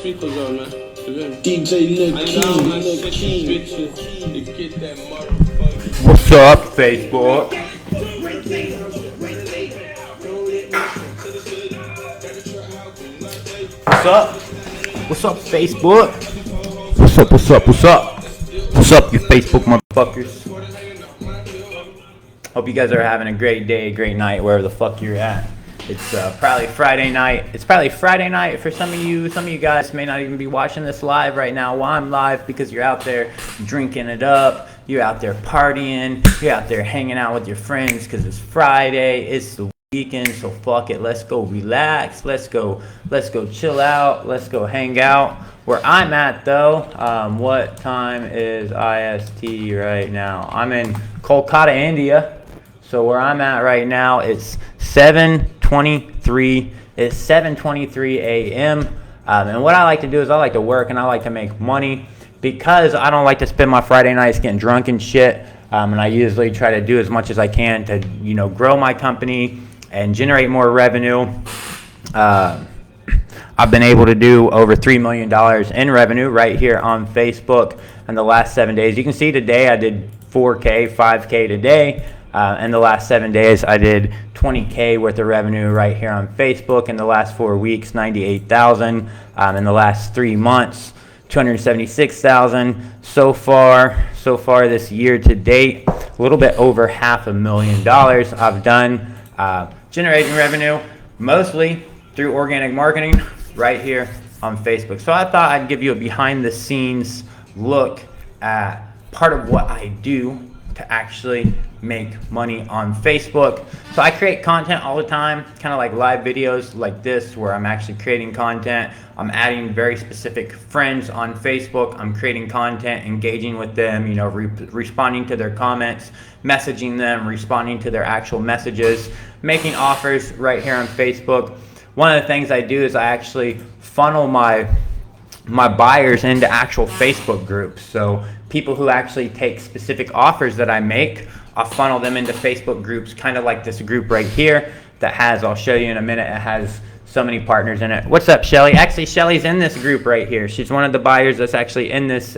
speakers on, man. DJ I down my sexy bitches to get that motherfucker. What's up, Facebook? What's up? What's up, Facebook? What's up, what's up, what's up? What's up, you Facebook motherfuckers? Hope you guys are having a great day, great night, wherever the fuck you're at. It's probably Friday night. It's probably Friday night for some of you. Some of you guys may not even be watching this live right now while I'm live because you're out there drinking it up. You're out there partying. You're out there hanging out with your friends because it's Friday. It's the weekend, so fuck it. Let's go relax. Let's go chill out. Let's go hang out. Where I'm at though, what time is IST right now? I'm in Kolkata, India. So where I'm at right now, it's 7:23. It's 7:23 a.m. And what I like to do is I like to work and I like to make money because I don't like to spend my Friday nights getting drunk and shit. And I usually try to do as much as I can to, grow my company and generate more revenue. I've been able to do over $3 million in revenue right here on Facebook in the last 7 days. You can see today I did 4K, 5K today. In the last 7 days, I did 20K worth of revenue right here on Facebook. In the last 4 weeks, 98,000. In the last 3 months, 276,000. So far this year to date, a little bit over $500,000 I've done generating revenue, mostly through organic marketing right here on Facebook. So I thought I'd give you a behind the scenes look at part of what I do to actually make money on Facebook. So I create content all the time, kind of like live videos like this where I'm actually creating content. I'm adding very specific friends on Facebook. I'm creating content, engaging with them, responding to their comments, messaging them, responding to their actual messages, making offers right here on Facebook. One of the things I do is I actually funnel my buyers into actual Facebook groups. So people who actually take specific offers that I make, I'll funnel them into Facebook groups, kind of like this group right here that has, I'll show you in a minute, it has so many partners in it. What's up, Shelly? Actually, Shelly's in this group right here. She's one of the buyers that's actually in this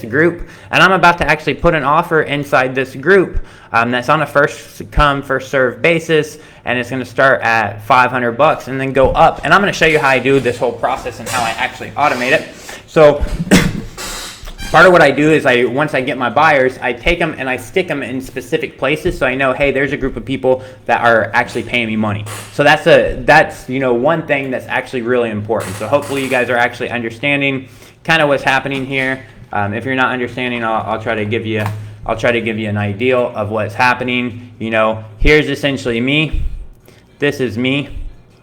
group. And I'm about to actually put an offer inside this group that's on a first come, first serve basis. And it's going to start at $500 and then go up. And I'm going to show you how I do this whole process and how I actually automate it. So part of what I do is once I get my buyers, I take them and I stick them in specific places so I know, hey, there's a group of people that are actually paying me money. So that's one thing that's actually really important. So hopefully you guys are actually understanding kind of what's happening here. If you're not understanding, I'll try to give you an idea of what's happening. Here's essentially me. This is me.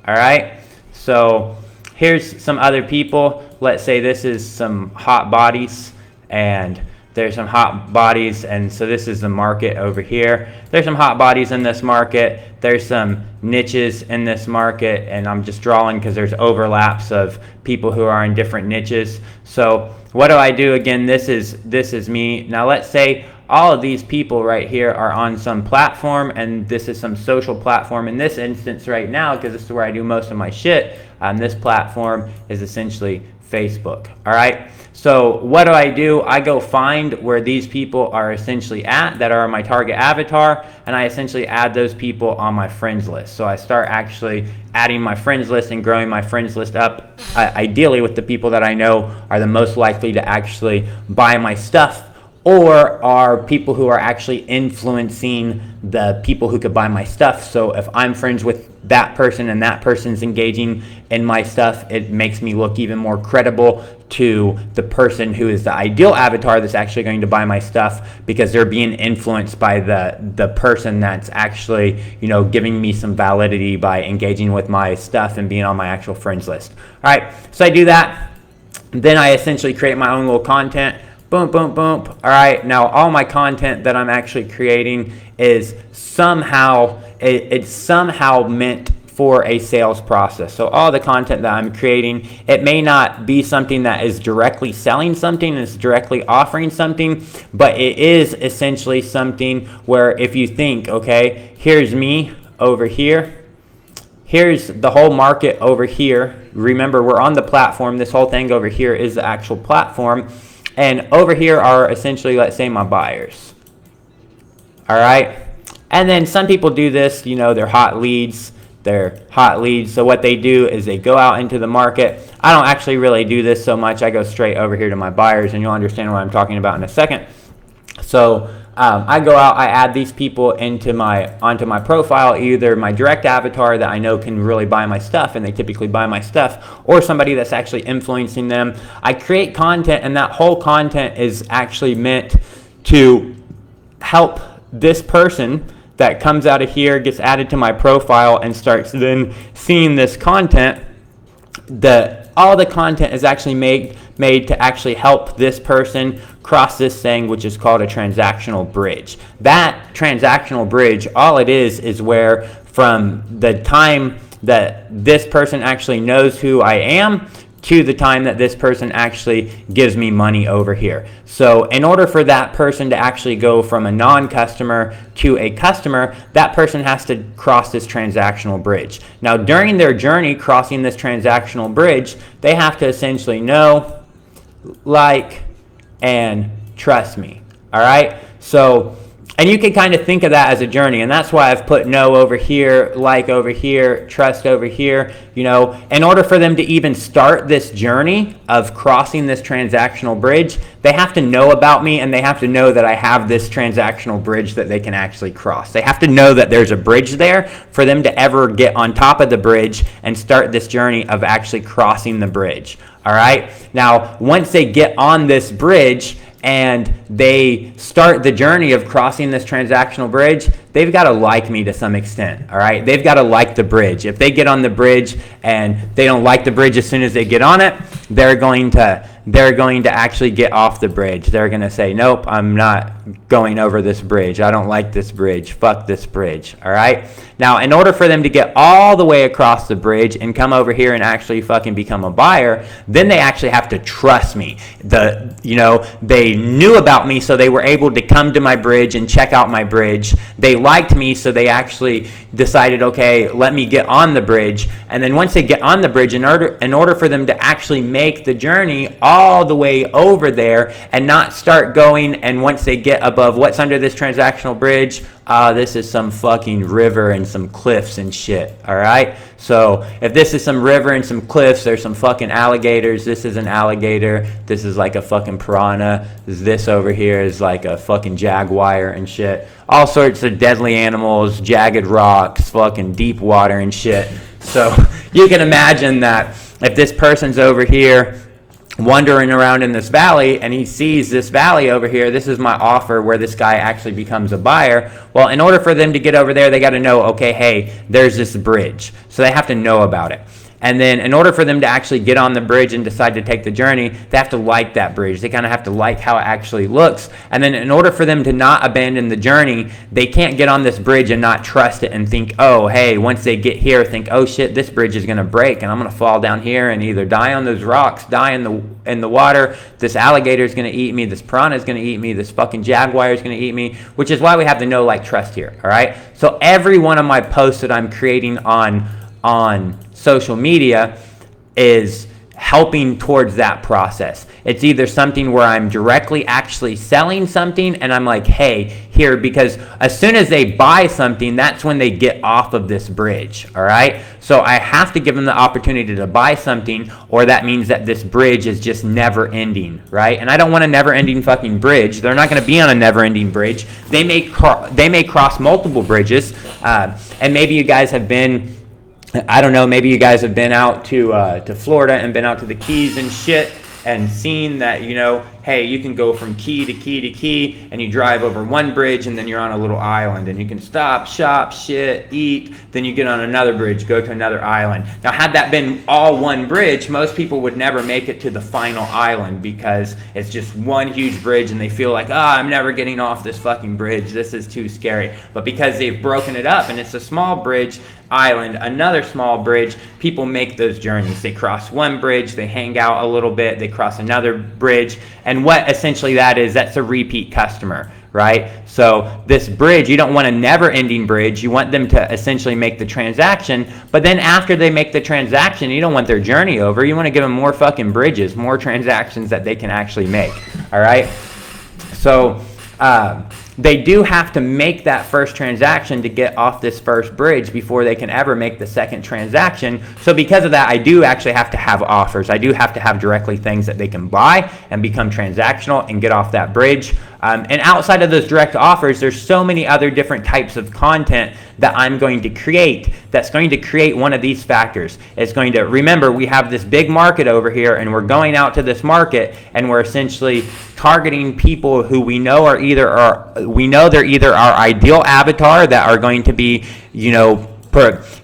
All right. So here's some other people. Let's say this is some hot bodies. And there's some hot bodies, and so this is the market over here. There's some hot bodies in this market. There's some niches in this market, and I'm just drawing because there's overlaps of people who are in different niches. So what do I do? Again, this is me. Now let's say all of these people right here are on some platform, and this is some social platform. In this instance right now, because this is where I do most of my shit, this platform is essentially Facebook. All right. So what do? I go find where these people are essentially at that are my target avatar, and I essentially add those people on my friends list. So I start actually adding my friends list and growing my friends list up, ideally with the people that I know are the most likely to actually buy my stuff, or are people who are actually influencing the people who could buy my stuff. So if I'm friends with that person and that person's engaging in my stuff, it makes me look even more credible to the person who is the ideal avatar that's actually going to buy my stuff, because they're being influenced by the person that's actually, giving me some validity by engaging with my stuff and being on my actual friends list. All right, so I do that. Then I essentially create my own little content. Boom, boom, boom. All right, now all my content that I'm actually creating is somehow meant for a sales process. So all the content that I'm creating, it may not be something that is directly selling something, it's directly offering something, but it is essentially something where if you think, okay, here's me over here, here's the whole market over here. Remember, we're on the platform. This whole thing over here is the actual platform. And over here are essentially, let's say, my buyers. All right. And then some people do this, you know, they're hot leads. They're hot leads. So what they do is they go out into the market. I don't actually really do this so much. I go straight over here to my buyers, and you'll understand what I'm talking about in a second. So I go out, I add these people onto my profile, either my direct avatar that I know can really buy my stuff, and they typically buy my stuff, or somebody that's actually influencing them. I create content, and that whole content is actually meant to help this person that comes out of here, gets added to my profile, and starts then seeing this content. All the content is actually made to actually help this person cross this thing, which is called a transactional bridge. That transactional bridge, all it is where from the time that this person actually knows who I am to the time that this person actually gives me money over here. So in order for that person to actually go from a non-customer to a customer, that person has to cross this transactional bridge. Now, during their journey crossing this transactional bridge, they have to essentially know, like, and trust me. All right? So, and you can kind of think of that as a journey, and that's why I've put know over here, like over here, trust over here. You know, in order for them to even start this journey of crossing this transactional bridge, they have to know about me, and they have to know that I have this transactional bridge that they can actually cross. They have to know that there's a bridge there for them to ever get on top of the bridge and start this journey of actually crossing the bridge. All right? Now, once they get on this bridge and they start the journey of crossing this transactional bridge, they've got to like me to some extent, all right? They've got to like the bridge. If they get on the bridge and they don't like the bridge as soon as they get on it, they're going to actually get off the bridge. They're going to say, nope, I'm not going over this bridge. I don't like this bridge. Fuck this bridge, all right? Now, in order for them to get all the way across the bridge and come over here and actually fucking become a buyer, then they actually have to trust me. They knew about me, so they were able to come to my bridge and check out my bridge. They liked me, so they actually decided, okay, let me get on the bridge. And then once they get on the bridge, in order for them to actually make the journey all the way over there and not start going, and once they get above what's under this transactional bridge, this is some fucking river and some cliffs and shit, all right? So if this is some river and some cliffs, there's some fucking alligators. This is an alligator. This is like a fucking piranha. This over here is like a fucking jaguar and shit. All sorts of deadly animals, jagged rocks, fucking deep water and shit. So you can imagine that if this person's over here wandering around in this valley and he sees this valley over here, this is my offer where this guy actually becomes a buyer. Well, in order for them to get over there, they got to know, okay, hey, there's this bridge. So they have to know about it. And then in order for them to actually get on the bridge and decide to take the journey, they have to like that bridge. They kind of have to like how it actually looks. And then in order for them to not abandon the journey, they can't get on this bridge and not trust it and think, oh, hey, once they get here, think, oh shit, this bridge is going to break and I'm going to fall down here and either die on those rocks, die in the water, this alligator is going to eat me, this piranha is going to eat me, this fucking jaguar is going to eat me, which is why we have the know, like, trust here, all right? So every one of my posts that I'm creating on social media is helping towards that process. It's either something where I'm directly actually selling something and I'm like, hey, here, because as soon as they buy something, that's when they get off of this bridge, all right? So I have to give them the opportunity to buy something, or that means that this bridge is just never ending, right? And I don't want a never ending fucking bridge. They're not going to be on a never ending bridge. They may cross multiple bridges, and maybe you guys have been, I don't know, maybe you guys have been out to Florida and been out to the Keys and shit and seen that, you know, hey, you can go from key to key to key and you drive over one bridge and then you're on a little island and you can stop, shop, shit, eat, then you get on another bridge, go to another island. Now, had that been all one bridge, most people would never make it to the final island because it's just one huge bridge and they feel like, I'm never getting off this fucking bridge. This is too scary. But because they've broken it up and it's a small bridge, island, another small bridge, people make those journeys. They cross one bridge, they hang out a little bit, they cross another bridge, and what essentially that is, that's a repeat customer, right? So this bridge, you don't want a never-ending bridge. You want them to essentially make the transaction, but then after they make the transaction, you don't want their journey over. You want to give them more fucking bridges, more transactions that they can actually make, all right? So they do have to make that first transaction to get off this first bridge before they can ever make the second transaction. So because of that, I do actually have to have offers. I do have to have directly things that they can buy and become transactional and get off that bridge. And outside of those direct offers, there's so many other different types of content that I'm going to create that's going to create one of these factors. It's going to, remember, we have this big market over here, and we're going out to this market, and we're essentially targeting people who we know are they're either our ideal avatar that are going to be, you know,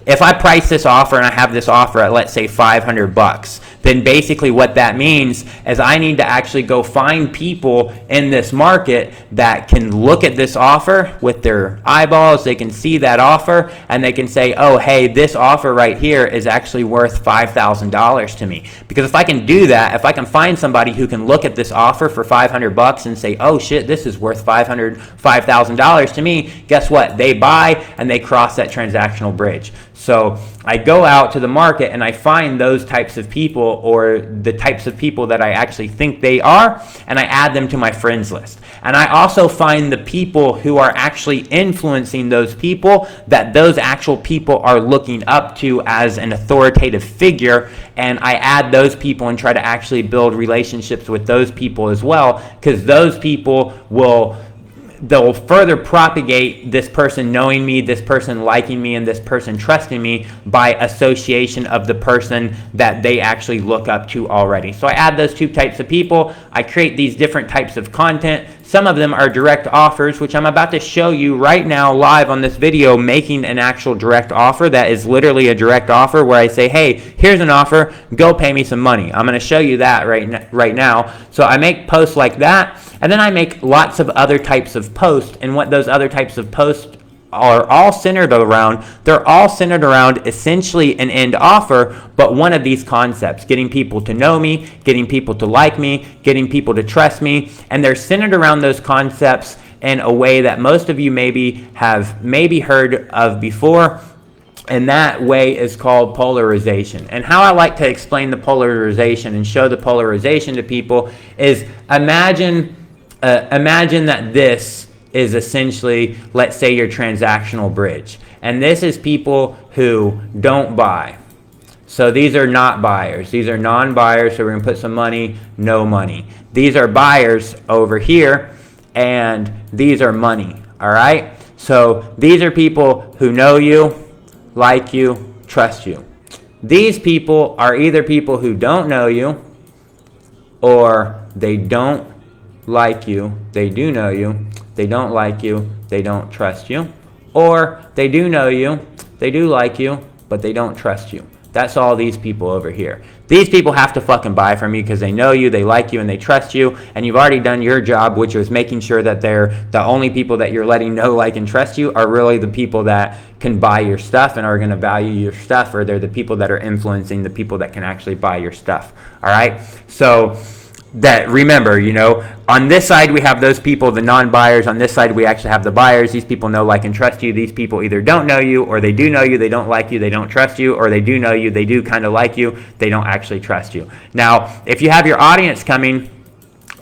if I price this offer and I have this offer at, let's say, $500, then basically what that means is I need to actually go find people in this market that can look at this offer with their eyeballs. They can see that offer and they can say, oh, hey, this offer right here is actually worth $5,000 to me. Because if I can do that, if I can find somebody who can look at this offer for $500 and say, oh shit, this is worth $5,000 to me, guess what? They buy and they cross that transactional bridge. So I go out to the market and I find those types of people, or the types of people that I actually think they are, and I add them to my friends list. And I also find the people who are actually influencing those people, that those actual people are looking up to as an authoritative figure, and I add those people and try to actually build relationships with those people as well, because those people they'll further propagate this person knowing me, this person liking me, and this person trusting me by association of the person that they actually look up to already. So I add those two types of people. I create these different types of content. Some of them are direct offers, which I'm about to show you right now live on this video, making an actual direct offer that is literally a direct offer where I say, hey, here's an offer, go pay me some money. I'm going to show you that right now. So I make posts like that, and then I make lots of other types of posts, and what those other types of posts are all centered around, they're all centered around essentially an end offer, but one of these concepts: getting people to know me, getting people to like me, getting people to trust me. And they're centered around those concepts in a way that most of you have heard of before, and that way is called polarization. And how I like to explain the polarization and show the polarization to people is imagine that this is essentially, let's say, your transactional bridge. And this is people who don't buy. So these are not buyers. These are non-buyers, so we're going to put some money, no money. These are buyers over here, and these are money, all right? So these are people who know you, like you, trust you. These people are either people who don't know you, or they don't like you, they do know you, they don't like you, they don't trust you, or they do know you, they do like you, but they don't trust you. That's all these people over here. These people have to fucking buy from you because they know you, they like you, and they trust you, and you've already done your job, which was making sure that they're the only people that you're letting know, like, and trust you are really the people that can buy your stuff and are going to value your stuff, or they're the people that are influencing the people that can actually buy your stuff. All right? So that, remember, you know, on this side we have those people, the non-buyers. On this side we actually have the buyers. These people know, like, and trust you. These people either don't know you, or they do know you, they don't like you, they don't trust you, or they do know you, they do kind of like you, they don't actually trust you. Now, if you have your audience coming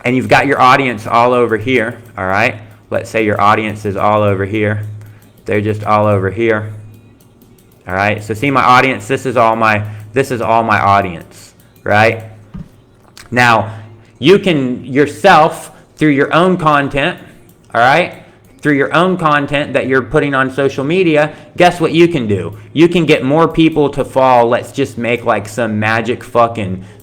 and you've got your audience all over here, all right, let's say your audience is all over here, they're just all over here, all right, so see my audience, this is all my audience, right? Now, you can yourself, through your own content, all right, through your own content that you're putting on social media, guess what you can do? You can get more people to fall. Let's just make like some magic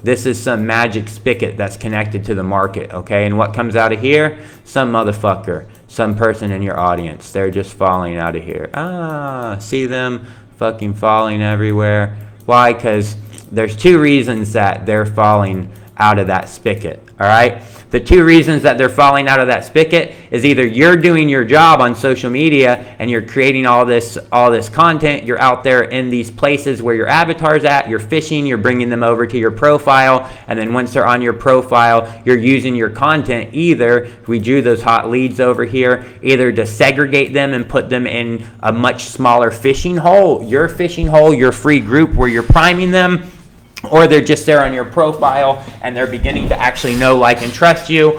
this is some magic spigot that's connected to the market, okay? And what comes out of here? Some motherfucker, some person in your audience. They're just falling out of here. See them fucking falling everywhere. Why? Because there's two reasons that they're falling out of that spigot, all right? The two reasons that they're falling out of that spigot is either you're doing your job on social media and you're creating all this content, you're out there in these places where your avatar's at, you're fishing, you're bringing them over to your profile, and then once they're on your profile, you're using your content either, we drew those hot leads over here, either to segregate them and put them in a much smaller fishing hole, your free group where you're priming them, or they're just there on your profile and they're beginning to actually know, like, and trust you,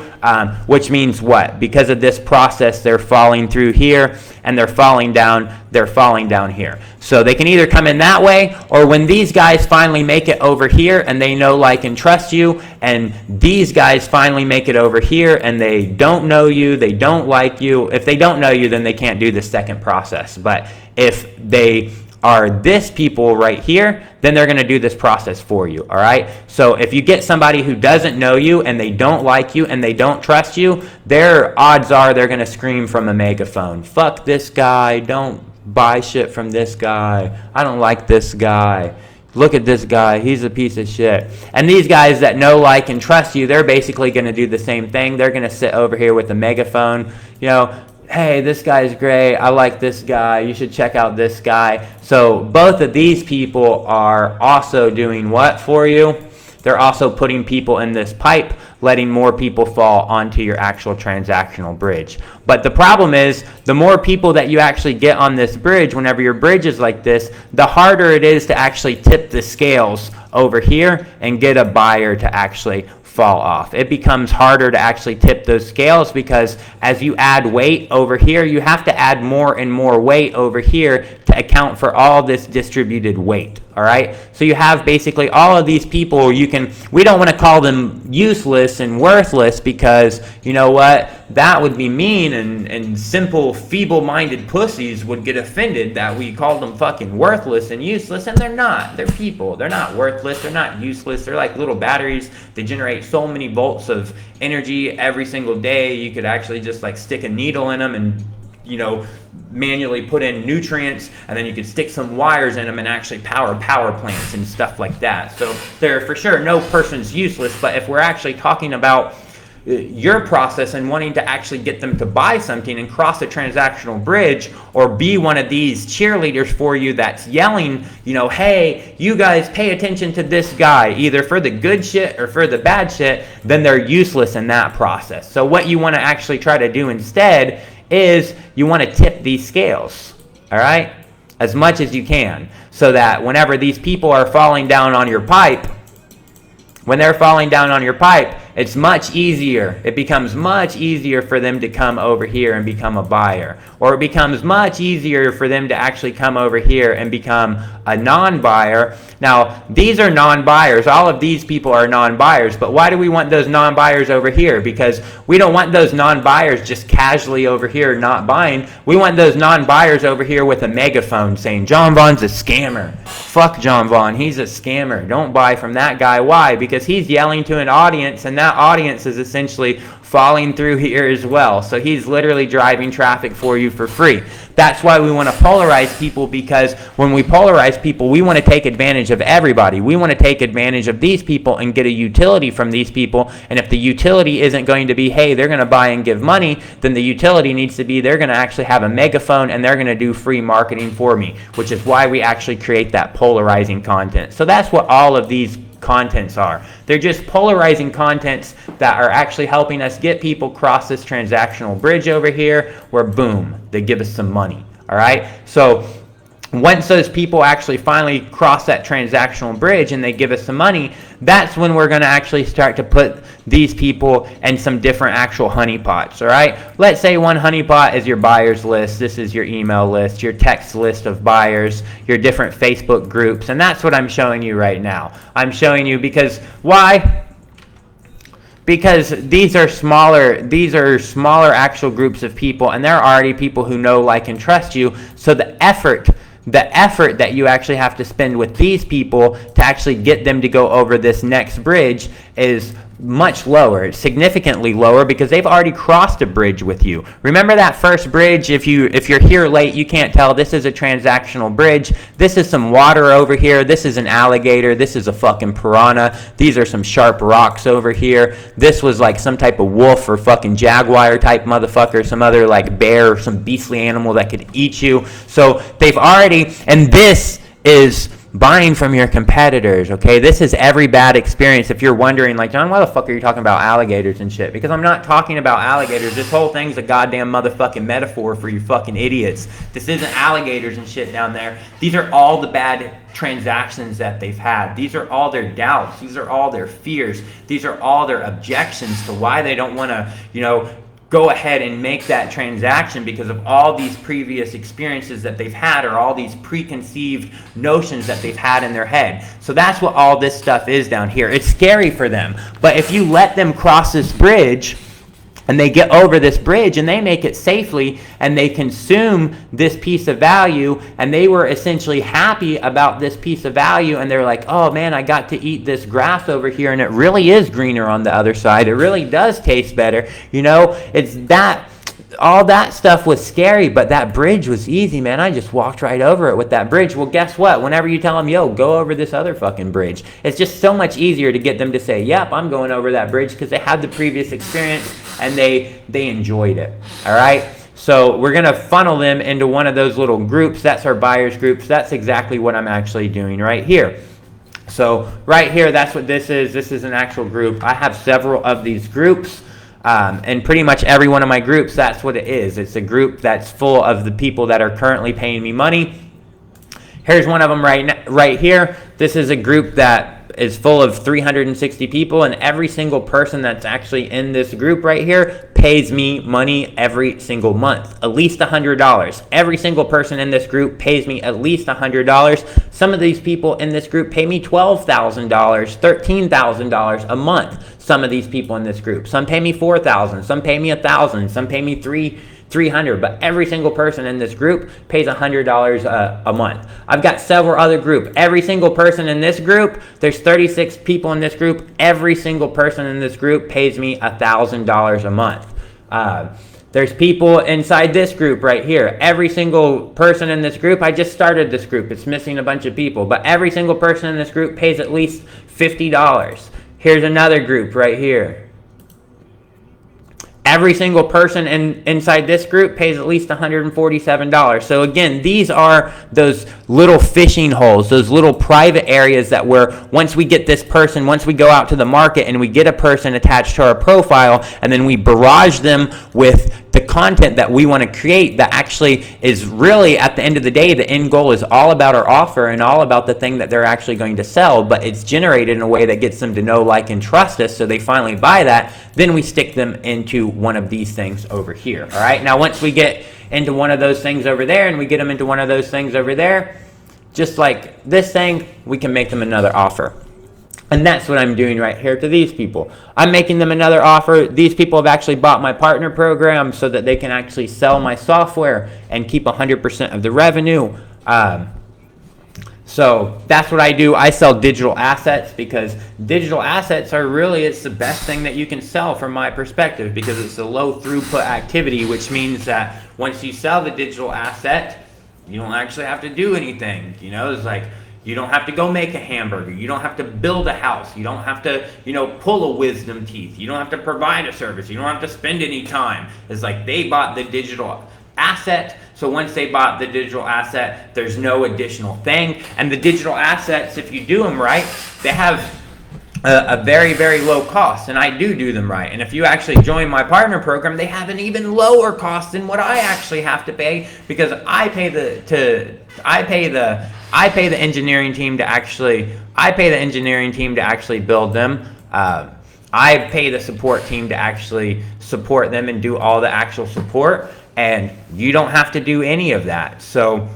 which means what? Because of this process, they're falling through here and they're falling down here. So they can either come in that way, or when these guys finally make it over here and they know, like, and trust you, and these guys finally make it over here and they don't know you, they don't like you. If they don't know you, then they can't do the second process. But if they are this people right here, then they're going to do this process for you, all right? So if you get somebody who doesn't know you and they don't like you and they don't trust you, their odds are they're going to scream from a megaphone, fuck this guy, don't buy shit from this guy, I don't like this guy, look at this guy, he's a piece of shit. And these guys that know, like, and trust you, they're basically going to do the same thing. They're going to sit over here with a megaphone, you know, hey, this guy's great, I like this guy, you should check out this guy. So both of these people are also doing what for you? They're also putting people in this pipe, letting more people fall onto your actual transactional bridge. But the problem is, the more people that you actually get on this bridge, whenever your bridge is like this, the harder it is to actually tip the scales over here and get a buyer to actually fall off. It becomes harder to actually tip those scales because as you add weight over here, you have to add more and more weight over here to account for all this distributed weight. All right, so you have basically all of these people. We don't want to call them useless and worthless because you know what, that would be mean, and simple feeble-minded pussies would get offended that we call them fucking worthless and useless, and they're not. They're people. They're not worthless. They're not useless. They're like little batteries. They generate so many volts of energy every single day. You could actually just like stick a needle in them and, you know, manually put in nutrients, and then you could stick some wires in them and actually power plants and stuff like that. So they're for sure, no person's useless. But if we're actually talking about your process and wanting to actually get them to buy something and cross a transactional bridge, or be one of these cheerleaders for you that's yelling, you know, hey, you guys pay attention to this guy, either for the good shit or for the bad shit, then they're useless in that process. So what you want to actually try to do instead is you want to tip these scales, all right, as much as you can, so that whenever these people are falling down on your pipe, when they're falling down on your pipe, it's much easier. It becomes much easier for them to come over here and become a buyer. Or it becomes much easier for them to actually come over here and become a non-buyer. Now, these are non-buyers. All of these people are non-buyers. But why do we want those non-buyers over here? Because we don't want those non-buyers just casually over here not buying. We want those non-buyers over here with a megaphone saying, John Vaughn's a scammer. Fuck John Vaughn. He's a scammer. Don't buy from that guy. Why? Because he's yelling to an audience, and that audience is essentially falling through here as well. So he's literally driving traffic for you for free. That's why we want to polarize people, because when we polarize people, we want to take advantage of everybody. We want to take advantage of these people and get a utility from these people. And if the utility isn't going to be, hey, they're going to buy and give money, then the utility needs to be, they're going to actually have a megaphone and they're going to do free marketing for me, which is why we actually create that polarizing content. So that's what all of these contents are. They're just polarizing contents that are actually helping us get people cross this transactional bridge over here where, boom, they give us some money. All right, so once those people actually finally cross that transactional bridge and they give us some money, that's when we're going to actually start to put these people in some different actual honeypots, all right? Let's say one honeypot is your buyers list. This is your email list, your text list of buyers, your different Facebook groups, and that's what I'm showing you right now. I'm showing you because, why? Because these are smaller actual groups of people, and there are already people who know, like, and trust you, so the effort that you actually have to spend with these people to actually get them to go over this next bridge is much lower, significantly lower, because they've already crossed a bridge with you. Remember that first bridge? If you're here late, you can't tell. This is a transactional bridge. This is some water over here. This is an alligator. This is a fucking piranha. These are some sharp rocks over here. This was like some type of wolf or fucking jaguar type motherfucker, some other like bear or some beastly animal that could eat you. So they've already, and this is buying from your competitors, okay? This is every bad experience. If you're wondering, like, John, why the fuck are you talking about alligators and shit? Because I'm not talking about alligators. This whole thing's a goddamn motherfucking metaphor for you fucking idiots. This isn't alligators and shit down there. These are all the bad transactions that they've had. These are all their doubts. These are all their fears. These are all their objections to why they don't want to, go ahead and make that transaction, because of all these previous experiences that they've had, or all these preconceived notions that they've had in their head. So that's what all this stuff is down here. It's scary for them. But if you let them cross this bridge, and they get over this bridge and they make it safely, and they consume this piece of value, and they were essentially happy about this piece of value, and they're like, oh man, I got to eat this grass over here and it really is greener on the other side. It really does taste better. It's that, all that stuff was scary, but that bridge was easy, man. I just walked right over it with that bridge. Well, guess what? Whenever you tell them, yo, go over this other fucking bridge, it's just so much easier to get them to say, yep, I'm going over that bridge, because they had the previous experience and they enjoyed it. All right? So we're going to funnel them into one of those little groups. That's our buyers groups. That's exactly what I'm actually doing right here. So right here, that's what this is. This is an actual group. I have several of these groups. And pretty much every one of my groups, that's what it is. It's a group that's full of the people that are currently paying me money. Here's one of them right here. This is a group that is full of 360 people, and every single person that's actually in this group right here pays me money every single month, at least $100. Every single person in this group pays me at least $100. Some of these people in this group pay me $12,000, $13,000 a month. Some of these people in this group, some pay me $4,000, some pay me $1,000, some pay me $300, but every single person in this group pays $100 a month. I've got several other groups. Every single person in this group, there's 36 people in this group. Every single person in this group pays me $1,000 a month. There's people inside this group right here. Every single person in this group, I just started this group. It's missing a bunch of people, but every single person in this group pays at least $50. Here's another group right here. Every single person inside this group pays at least $147. So again, these are those little fishing holes, those little private areas that where once we get this person, once we go out to the market and we get a person attached to our profile, and then we barrage them with the content that we want to create that actually is really, at the end of the day, the end goal is all about our offer and all about the thing that they're actually going to sell, but it's generated in a way that gets them to know, like, and trust us, so they finally buy that. Then we stick them into one of these things over here. All right, now once we get into one of those things over there and we get them into one of those things over there, just like this thing, we can make them another offer. And that's what I'm doing right here to these people. I'm making them another offer. These people have actually bought my partner program so that they can actually sell my software and keep 100% of the revenue. So that's what I do. I sell digital assets, because digital assets are really, it's the best thing that you can sell from my perspective, because it's a low throughput activity, which means that once you sell the digital asset, you don't actually have to do anything. It's like, you don't have to go make a hamburger. You don't have to build a house. You don't have to, pull a wisdom teeth. You don't have to provide a service. You don't have to spend any time. It's like they bought the digital asset. So once they bought the digital asset, there's no additional thing. And the digital assets, if you do them right, they have a very, very low cost, and I do them right. And if you actually join my partner program, they have an even lower cost than what I actually have to pay, because I pay the engineering team to actually build them. I pay the support team to actually support them and do all the actual support, and you don't have to do any of that. So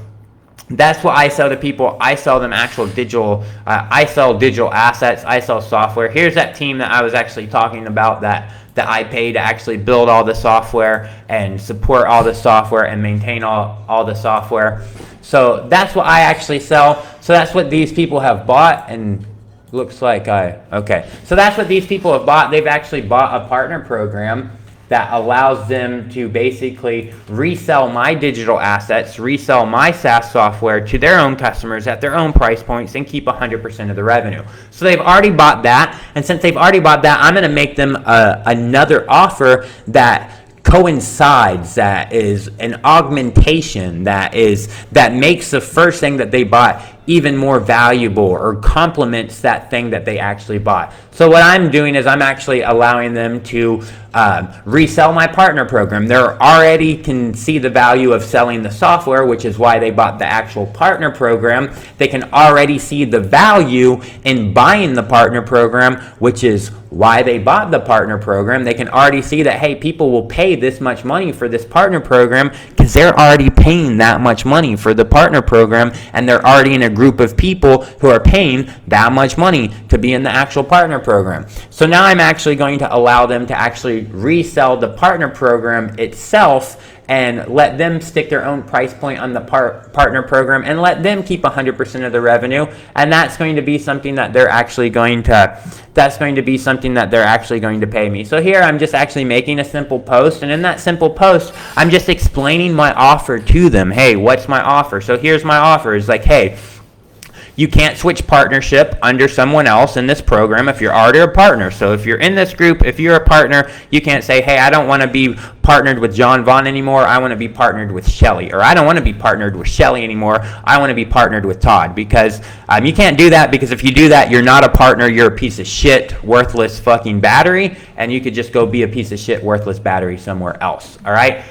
that's what I sell to people. I sell them actual digital, I sell digital assets, I sell software. Here's that team that I was actually talking about that I pay to actually build all the software and support all the software and maintain all the software. So that's what I actually sell. So that's what these people have bought, and looks like okay. So that's what these people have bought. They've actually bought a partner program that allows them to basically resell my digital assets, resell my SaaS software to their own customers at their own price points and keep 100% of the revenue. So they've already bought that, and since they've already bought that, I'm going to make them another offer that coincides, that is an augmentation, that makes the first thing that they bought even more valuable or complements that thing that they actually bought. So what I'm doing is I'm actually allowing them to resell my partner program. They already can see the value of selling the software, which is why they bought the actual partner program. They can already see the value in buying the partner program, which is why they bought the partner program. They can already see that, hey, people will pay this much money for this partner program because they're already paying that much money for the partner program, and they're already in a group of people who are paying that much money to be in the actual partner program. So now I'm actually going to allow them to actually resell the partner program itself and let them stick their own price point on the partner program and let them keep 100% of the revenue. And that's going to be something that they're actually going to pay me. So here I'm just actually making a simple post, and in that simple post I'm just explaining my offer to them. Hey, what's my offer? So here's my offer. It's like, hey, you can't switch partnership under someone else in this program if you're already a partner. So if you're in this group, if you're a partner, you can't say, hey, I don't want to be partnered with John Vaughn anymore. I want to be partnered with Shelly. Or I don't want to be partnered with Shelly anymore. I want to be partnered with Todd. Because you can't do that, because if you do that, you're not a partner. You're a piece of shit, worthless fucking battery. And you could just go be a piece of shit, worthless battery somewhere else. All right?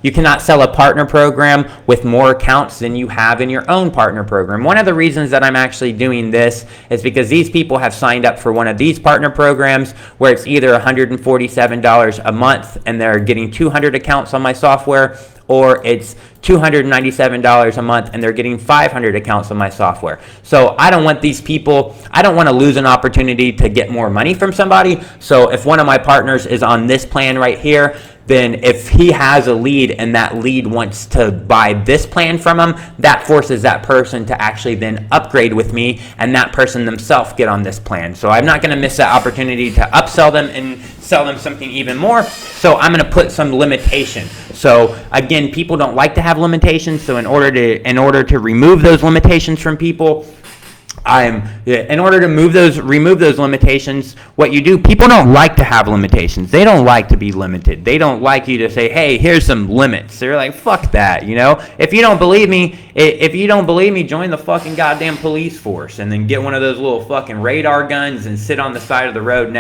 You cannot sell a partner program with more accounts than you have in your own partner program. One of the reasons that I'm actually doing this is because these people have signed up for one of these partner programs where it's either $147 a month and they're getting 200 accounts on my software, or it's $297 a month and they're getting 500 accounts on my software. So I don't want these people, I don't want to lose an opportunity to get more money from somebody. So if one of my partners is on this plan right here, then if he has a lead and that lead wants to buy this plan from him, that forces that person to actually then upgrade with me, and that person themselves get on this plan. So I'm not going to miss that opportunity to upsell them and sell them something even more. So I'm going to put some limitation. So again, people don't like to have limitations. So in order to remove those limitations from people, in order to remove those limitations, what you do, people don't like to have limitations. They don't like to be limited. They don't like you to say, hey, here's some limits. They're like, fuck that, you know? If you don't believe me, join the fucking goddamn police force and then get one of those little fucking radar guns and sit on the side of the road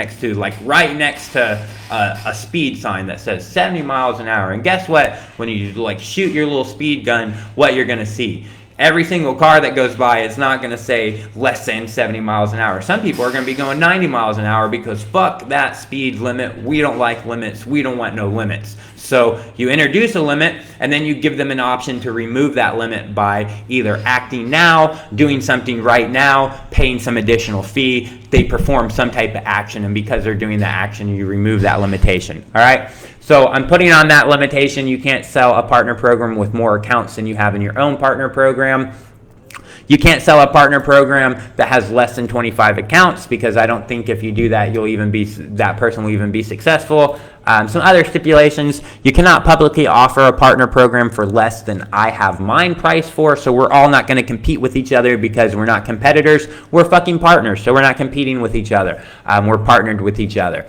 right next to a speed sign that says 70 miles an hour. And guess what? When you shoot your little speed gun, what you're going to see? Every single car that goes by, it's not going to say less than 70 miles an hour. Some people are going to be going 90 miles an hour because fuck that speed limit. We don't like limits. We don't want no limits. So you introduce a limit, and then you give them an option to remove that limit by either acting now, doing something right now, paying some additional fee. They perform some type of action, and because they're doing the action, you remove that limitation. All right? So I'm putting on that limitation. You can't sell a partner program with more accounts than you have in your own partner program. You can't sell a partner program that has less than 25 accounts, because I don't think if you do that, that person will even be successful. Some other stipulations: you cannot publicly offer a partner program for less than I have mine priced for. So we're all not going to compete with each other because we're not competitors. We're fucking partners, so we're not competing with each other. We're partnered with each other.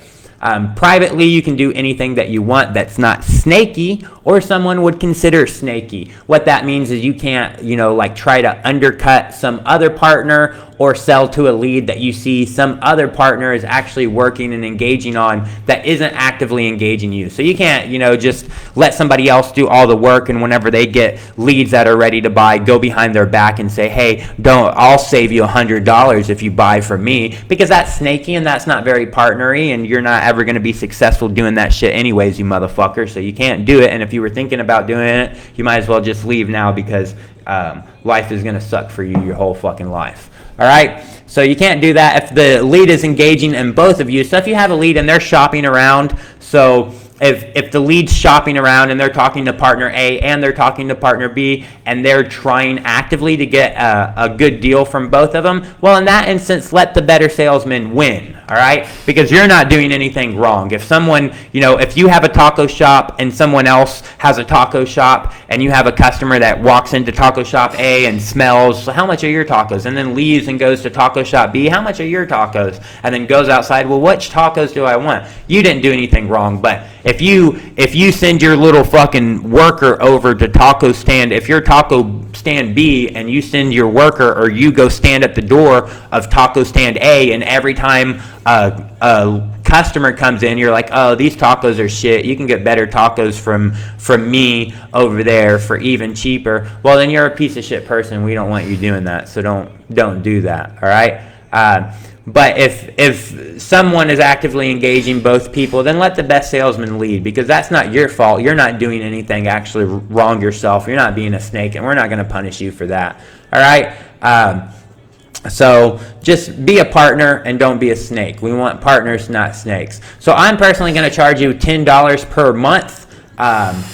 Privately, you can do anything that you want that's not snaky or someone would consider snaky. What that means is you can't, try to undercut some other partner or sell to a lead that you see some other partner is actually working and engaging on that isn't actively engaging you. So you can't, just let somebody else do all the work, and whenever they get leads that are ready to buy, go behind their back and say, hey, I'll save you $100 if you buy from me, because that's snaky and that's not very partnery, and you're not ever going to be successful doing that shit anyways, you motherfucker. So you can't do it, and if you were thinking about doing it, you might as well just leave now, because life is going to suck for you your whole fucking life. All right, so you can't do that if the lead is engaging in both of you. So if you have a lead and they're shopping around, so if the lead's shopping around and they're talking to partner A and they're talking to partner B and they're trying actively to get a good deal from both of them, well, in that instance, let the better salesman win, all right? Because you're not doing anything wrong. If someone, if you have a taco shop and someone else has a taco shop and you have a customer that walks into taco shop A and smells, how much are your tacos? And then leaves and goes to taco shop B, how much are your tacos? And then goes outside, well, which tacos do I want? You didn't do anything wrong, but if you send your little fucking worker over to taco stand, if you're taco stand B and you send your worker or you go stand at the door of taco stand A, and every time a customer comes in, you're like, oh, these tacos are shit, you can get better tacos from me over there for even cheaper, well, then you're a piece of shit person. We don't want you doing that, so don't do that, all right? But if someone is actively engaging both people, then let the best salesman lead, because that's not your fault. You're not doing anything actually wrong yourself. You're not being a snake, and we're not going to punish you for that. All right? So just be a partner and don't be a snake. We want partners, not snakes. So I'm personally going to charge you $10 per month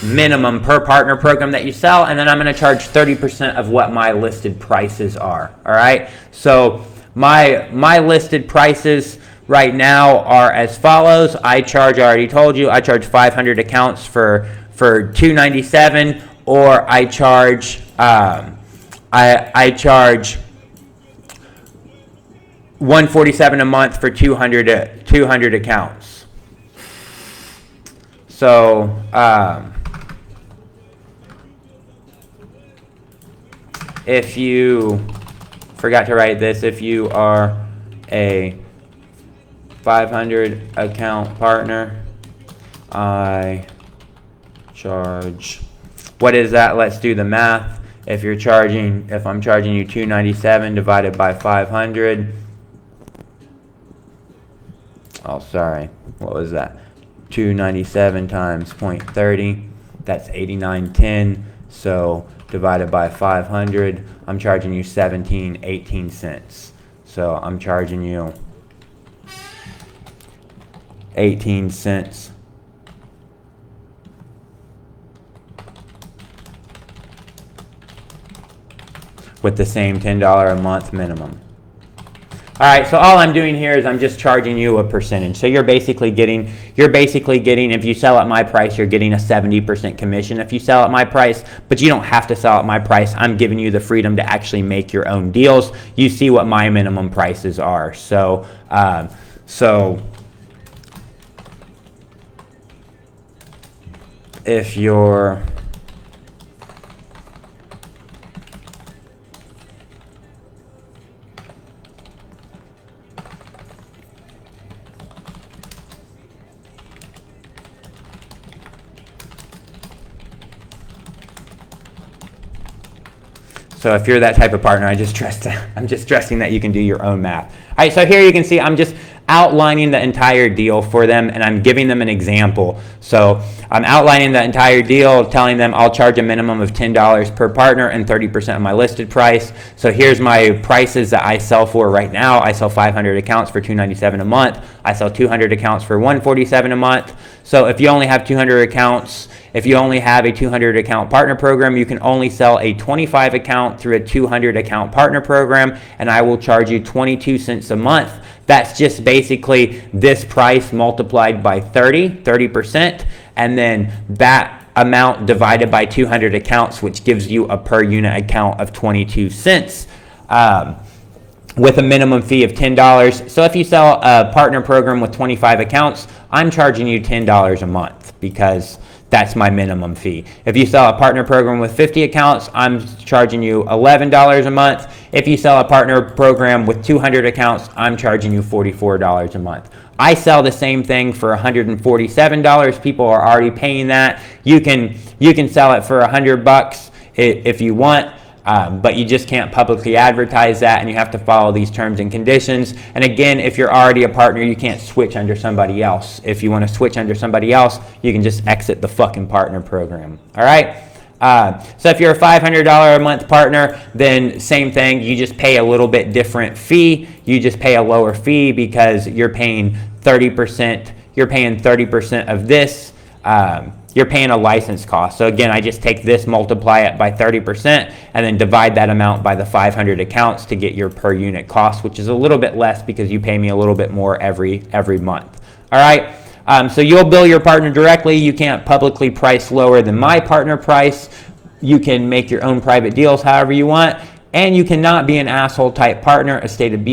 minimum per partner program that you sell, and then I'm going to charge 30% of what my listed prices are. All right? So my listed prices right now are as follows. I already told you, I charge 500 accounts for $297, or I charge I charge $147 a month for 200 accounts. So if you forgot to write this, if you are a 500 account partner, I charge, what is that? Let's do the math. If I'm charging you $297 divided by 500, oh, sorry, what was that? 297 times 0.30, that's 89.10. So divided by 500, I'm charging you 17.18 cents. So I'm charging you 18 cents with the same $10 a month minimum. All right, so all I'm doing here is I'm just charging you a percentage. So you're basically getting, if you sell at my price, you're getting a 70% commission if you sell at my price, but you don't have to sell at my price. I'm giving you the freedom to actually make your own deals. You see what my minimum prices are. So if you're So if you're that type of partner, I'm just stressing that you can do your own math. All right, so here you can see I'm just outlining the entire deal for them, and I'm giving them an example. So I'm outlining the entire deal, telling them I'll charge a minimum of $10 per partner and 30% of my listed price. So here's my prices that I sell for right now. I sell 500 accounts for $297 a month. I sell 200 accounts for $147 a month. So if you only have 200 accounts, if you only have a 200 account partner program, you can only sell a 25 account through a 200 account partner program, and I will charge you 22 cents a month. That's just basically this price multiplied by 30%, and then that amount divided by 200 accounts, which gives you a per unit account of 22 cents. With a minimum fee of $10. So if you sell a partner program with 25 accounts, I'm charging you $10 a month because that's my minimum fee. If you sell a partner program with 50 accounts, I'm charging you $11 a month. If you sell a partner program with 200 accounts, I'm charging you $44 a month. I sell the same thing for $147. People are already paying that. You can sell it for $100 if you want. But you just can't publicly advertise that, and you have to follow these terms and conditions. And again, if you're already a partner, you can't switch under somebody else. If you want to switch under somebody else, you can just exit the fucking partner program. All right? So if you're a $500 a month partner, then same thing. You just pay a little bit different fee. You just pay a lower fee because you're paying 30%. You're paying 30% of this. you're paying a license cost. So again, I just take this, multiply it by 30%, and then divide that amount by the 500 accounts to get your per unit cost, which is a little bit less because you pay me a little bit more every month. All right. So you'll bill your partner directly. You can't publicly price lower than my partner price. You can make your own private deals however you want, and you cannot be an asshole type partner as stated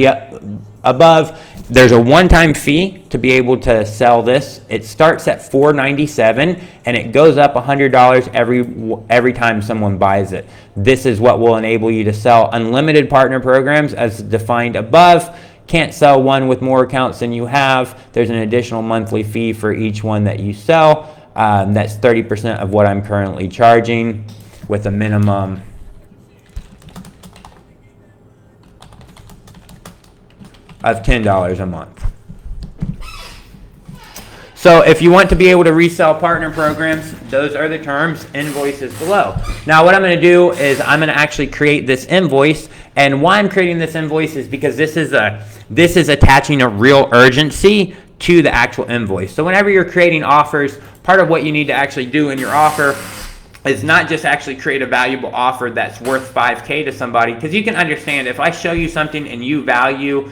above. There's a one-time fee to be able to sell this. It starts at $497 and it goes up $100 every time someone buys it. This is what will enable you to sell unlimited partner programs as defined above. Can't sell one with more accounts than you have. There's an additional monthly fee for each one that you sell. That's 30% of what I'm currently charging with a minimum of $10 a month. So if you want to be able to resell partner programs, those are the terms, invoices below. Now what I'm going to do is I'm going to actually create this invoice, and why I'm creating this invoice is because this is attaching a real urgency to the actual invoice. So whenever you're creating offers, part of what you need to actually do in your offer is not just actually create a valuable offer that's worth $5K to somebody, because you can understand if I show you something and you value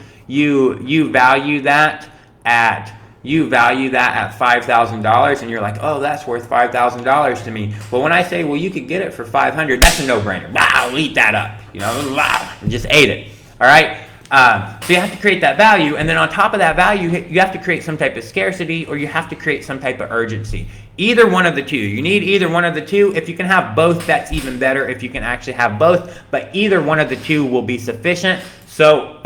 that at $5,000 and you're like, oh, that's worth $5,000 to me. Well, when I say, well, you could get it for $500, that's a no-brainer. Wow, I'll eat that up. I just ate it. All right. So you have to create that value, and then on top of that value, you have to create some type of scarcity, or you have to create some type of urgency. Either one of the two. You need either one of the two. If you can have both, that's even better if you can actually have both, but either one of the two will be sufficient. So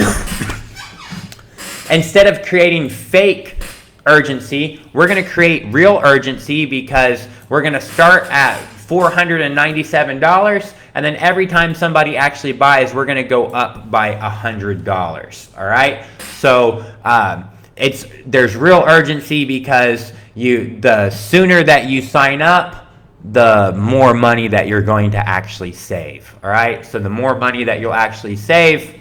instead of creating fake urgency, we're going to create real urgency, because we're going to start at $497, and then every time somebody actually buys, we're going to go up by $100. All right. So there's real urgency because the sooner that you sign up, the more money that you're going to actually save. All right. So the more money that you'll actually save,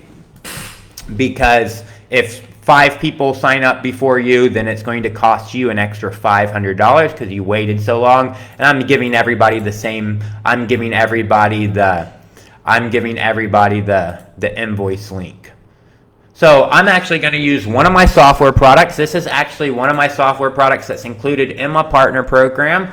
because if 5 people sign up before you, then it's going to cost you an extra $500 because you waited so long. And I'm giving everybody the same. I'm giving everybody the invoice link. So I'm actually going to use one of my software products. This is actually one of my software products that's included in my partner program.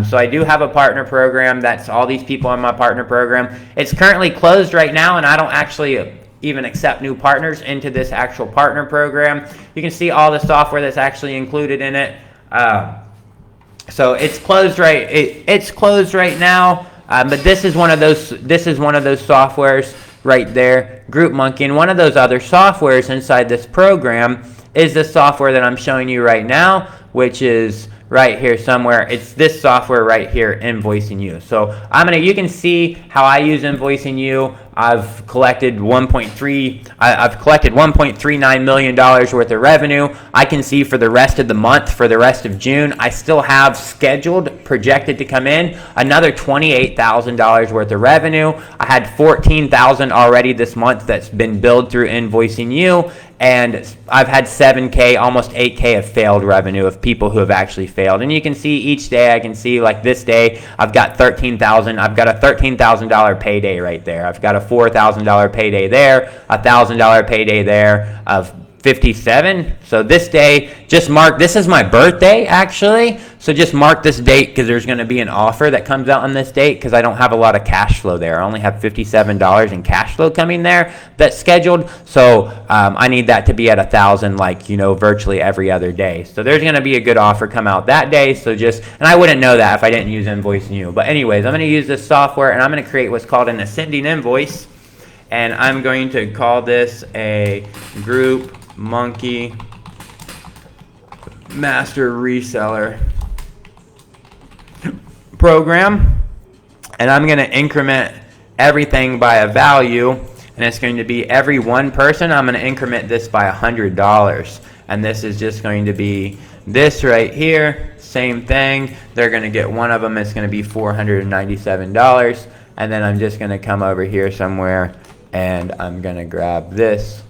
So I do have a partner program. That's all these people in my partner program. It's currently closed right now, and I don't actually even accept new partners into this actual partner program. You can see all the software that's actually included in it. So it's closed it's closed right now. But this is one of those softwares right there, GroupMonkey, and one of those other softwares inside this program is the software that I'm showing you right now, which is right here somewhere. It's this software right here, Invoicing You. So you can see how I use Invoicing You. I've collected $1.39 million worth of revenue. I can see for the rest of the month, for the rest of June, I still have projected to come in another $28,000 worth of revenue. I had $14,000 already this month that's been billed through Invoicing You, and I've had $7K, almost $8K of failed revenue of people who have actually failed. And you can see each day, I can see like this day, I've got $13,000. I've got a $13,000 payday right there. I've got a $4,000 payday there, a $1,000 payday there of 57. So this day, this is my birthday actually. So just mark this date because there's going to be an offer that comes out on this date because I don't have a lot of cash flow there. I only have $57 in cash flow coming there that's scheduled. So I need that to be at 1,000, virtually every other day. So there's going to be a good offer come out that day. So and I wouldn't know that if I didn't use Invoicing You. But anyways, I'm going to use this software and I'm going to create what's called an ascending invoice. And I'm going to call this a GroupMonkey Master Reseller Program, and I'm going to increment everything by a value, and it's going to be every one person. I'm going to increment this by $100, and this is just going to be this right here, same thing. They're going to get one of them. It's going to be $497, and then I'm just going to come over here somewhere, and I'm going to grab this,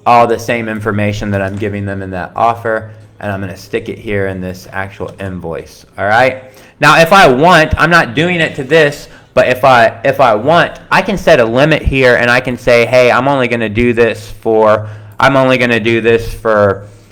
all the same information that I'm giving them in that offer, and I'm going to stick it here in this actual invoice. All right. Now, if I want, I'm not doing it to this, but if I want, I can set a limit here, and I can say, hey, I'm only going to do this for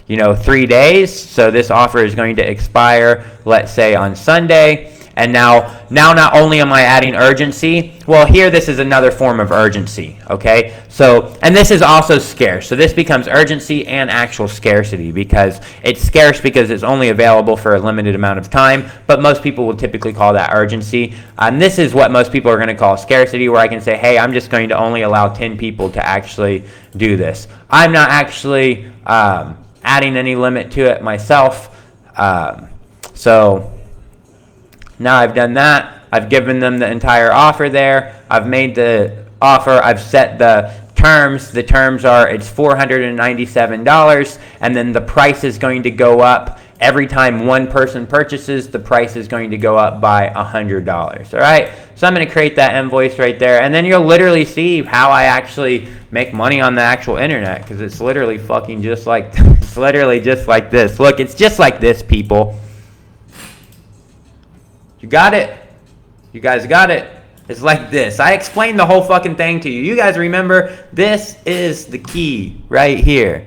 3 days. So this offer is going to expire, let's say, on Sunday. And now not only am I adding urgency, well, here this is another form of urgency, okay? So, and this is also scarce. So this becomes urgency and actual scarcity, because it's scarce because it's only available for a limited amount of time, but most people will typically call that urgency. And this is what most people are going to call scarcity, where I can say, hey, I'm just going to only allow 10 people to actually do this. I'm not actually adding any limit to it myself. So now I've done that. I've given them the entire offer there. I've made the offer. I've set the terms. The terms are, it's $497, and then the price is going to go up. Every time one person purchases, the price is going to go up by $100. All right? So I'm going to create that invoice right there, and then you'll literally see how I actually make money on the actual internet, because it's literally fucking just like, it's literally just like this. Look, it's just like this, people. You got it? You guys got it? It's like this. I explained the whole fucking thing to you. You guys remember, this is the key right here.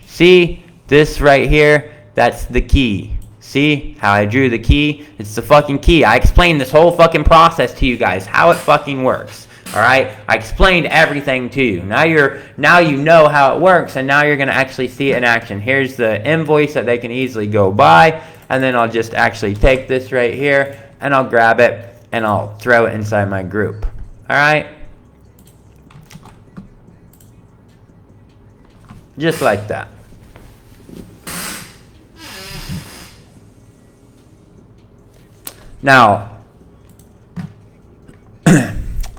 See? This right here, that's the key. See how I drew the key? It's the fucking key. I explained this whole fucking process to you guys, how it fucking works. All right? I explained everything to you. Now you know how it works, and now you're going to actually see it in action. Here's the invoice that they can easily go buy, and then I'll just actually take this right here, and I'll grab it, and I'll throw it inside my group. All right? Just like that. Now,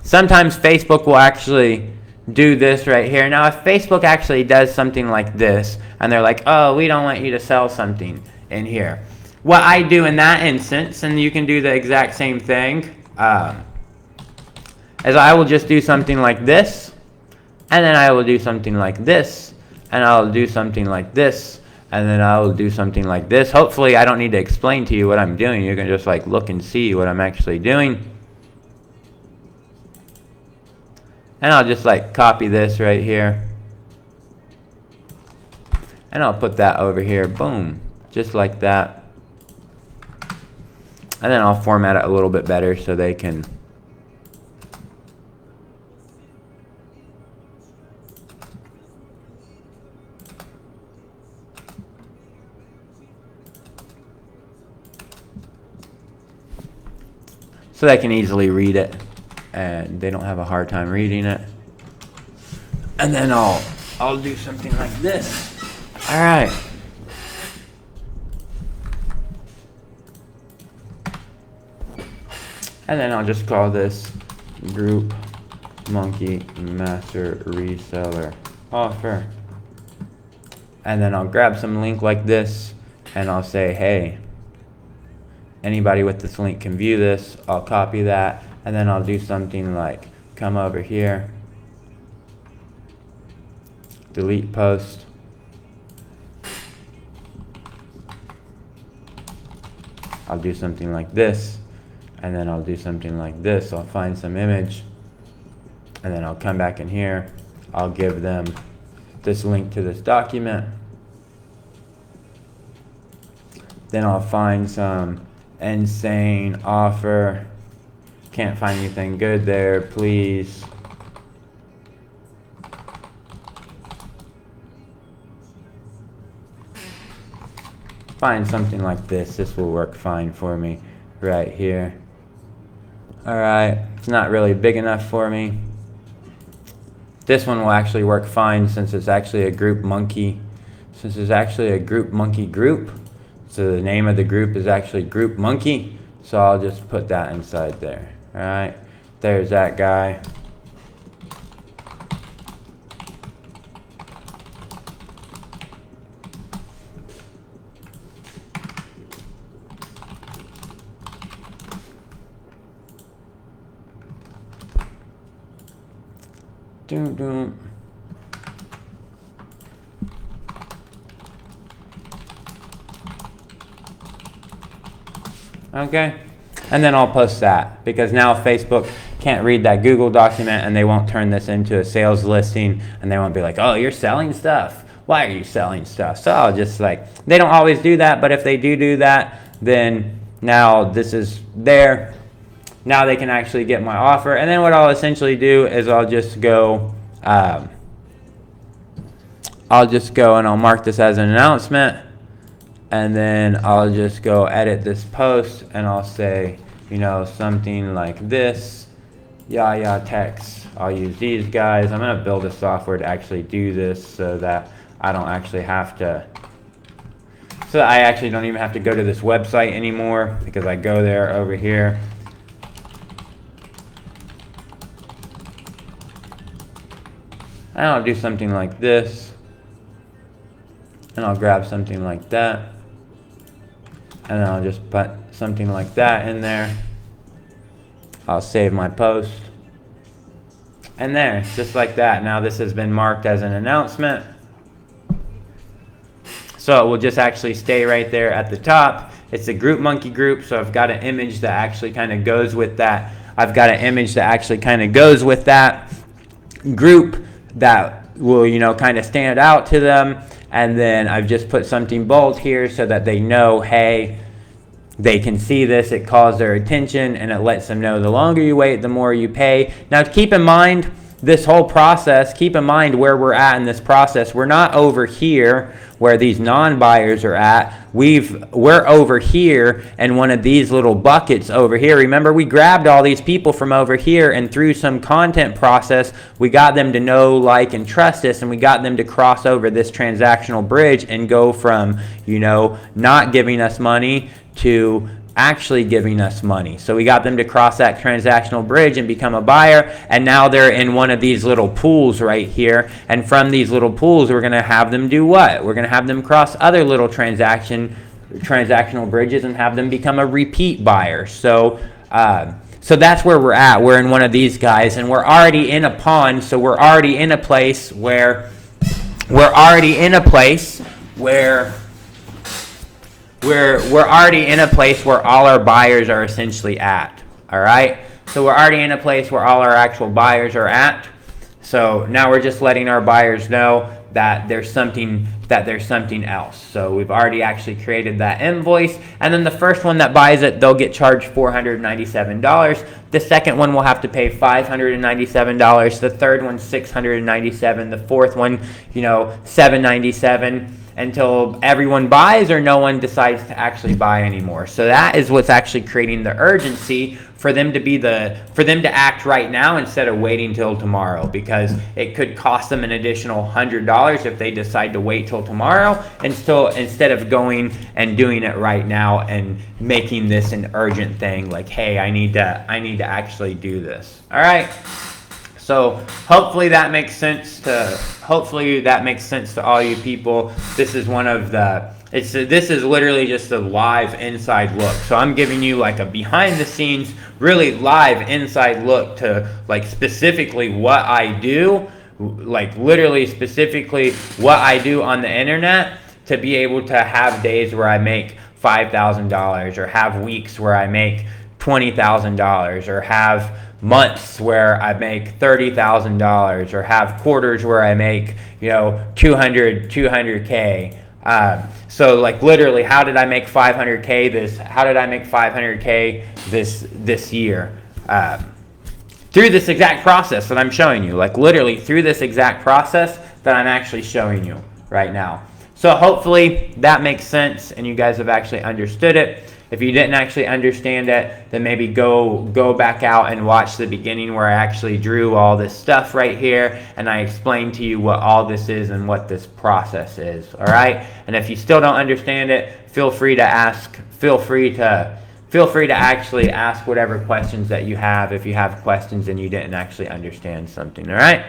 sometimes Facebook will actually do this right here. Now, if Facebook actually does something like this, and they're like, oh, we don't want you to sell something in here. What I do in that instance, and you can do the exact same thing, is I will just do something like this, and then I will do something like this, and I'll do something like this, and then I will do something like this. Hopefully, I don't need to explain to you what I'm doing. You can just like look and see what I'm actually doing. And I'll just like copy this right here. And I'll put that over here. Boom. Just like that. And then I'll format it a little bit better so they can easily read it, and they don't have a hard time reading it. And then I'll do something like this. All right. And then I'll just call this Group Monkey Master Reseller Offer. And then I'll grab some link like this, and I'll say, hey, anybody with this link can view this. I'll copy that, and then I'll do something like come over here, delete post, I'll do something like this, and then I'll do something like this. I'll find some image, and then I'll come back in here. I'll give them this link to this document. Then I'll find some insane offer. Can't find anything good there, please. Find something like this. This will work fine for me right here. Alright, it's not really big enough for me. This one will actually work fine since it's actually a group monkey. Since it's actually a group monkey group. So the name of the group is actually Group Monkey. So I'll just put that inside there. Alright, there's that guy. Doom, doom. Okay? And then I'll post that, because now Facebook can't read that Google document and they won't turn this into a sales listing, and they won't be like, oh, you're selling stuff. Why are you selling stuff? So I'll just like, they don't always do that, but if they do that, then now this is there. Now they can actually get my offer. And then what I'll essentially do is I'll just go and I'll mark this as an announcement. And then I'll just go edit this post and I'll say, you know, something like this. Yaya Techs. I'll use these guys. I'm going to build a software to actually do this so that I don't actually have to, so I actually don't even have to go to this website anymore, because I go there over here. And I'll do something like this. And I'll grab something like that. And I'll just put something like that in there. I'll save my post. And there, just like that. Now this has been marked as an announcement. So it will just actually stay right there at the top. It's a Group Monkey group, so I've got an image that actually kind of goes with that. I've got an image that actually kind of goes with that group that will, you know, kind of stand out to them. And then I've just put something bold here so that they know, hey, they can see this, it calls their attention, and it lets them know the longer you wait, the more you pay. Now keep in mind this whole process, keep in mind where we're at in this process. We're not over here where these non-buyers are at. We're over here in one of these little buckets over here. Remember, we grabbed all these people from over here, and through some content process, we got them to know, like, and trust us, and we got them to cross over this transactional bridge and go from, you know, not giving us money to actually giving us money. So we got them to cross that transactional bridge and become a buyer, and now they're in one of these little pools right here, and from these little pools we're going to have them do what? We're going to have them cross other little transactional bridges and have them become a repeat buyer. So so that's where we're at. We're in one of these guys, and we're already in a pond, so we're already in a place where we're already in a place where all our buyers are essentially at. All right, so we're already in a place where all our actual buyers are at. So now we're just letting our buyers know that there's something else. So we've already actually created that invoice, and then the first one that buys it, they'll get charged $497. The second one will have to pay $597. The third one $697. The fourth one, you know, $797. Until everyone buys or no one decides to actually buy anymore. So that is what's actually creating the urgency for them to act right now instead of waiting till tomorrow, because it could cost them an additional $100 if they decide to wait till tomorrow instead of going and doing it right now and making this an urgent thing, like, hey, I need to actually do this. All right. So hopefully that makes sense to all you people. This is one of the, this is literally just a live inside look. So I'm giving you like a behind the scenes, really live inside look to like specifically what I do, like literally specifically what I do on the internet, to be able to have days where I make $5,000, or have weeks where I make $20,000, or have months where I make $30,000, or have quarters where I make, you know, 200K. So like literally, how did I make 500K this year? Through this exact process that I'm showing you, like literally through this exact process that I'm actually showing you right now. So hopefully that makes sense and you guys have actually understood it. If you didn't actually understand it, then maybe go back out and watch the beginning where I actually drew all this stuff right here and I explained to you what all this is and what this process is, all right? And if you still don't understand it, feel free to actually ask whatever questions that you have if you have questions and you didn't actually understand something, all right?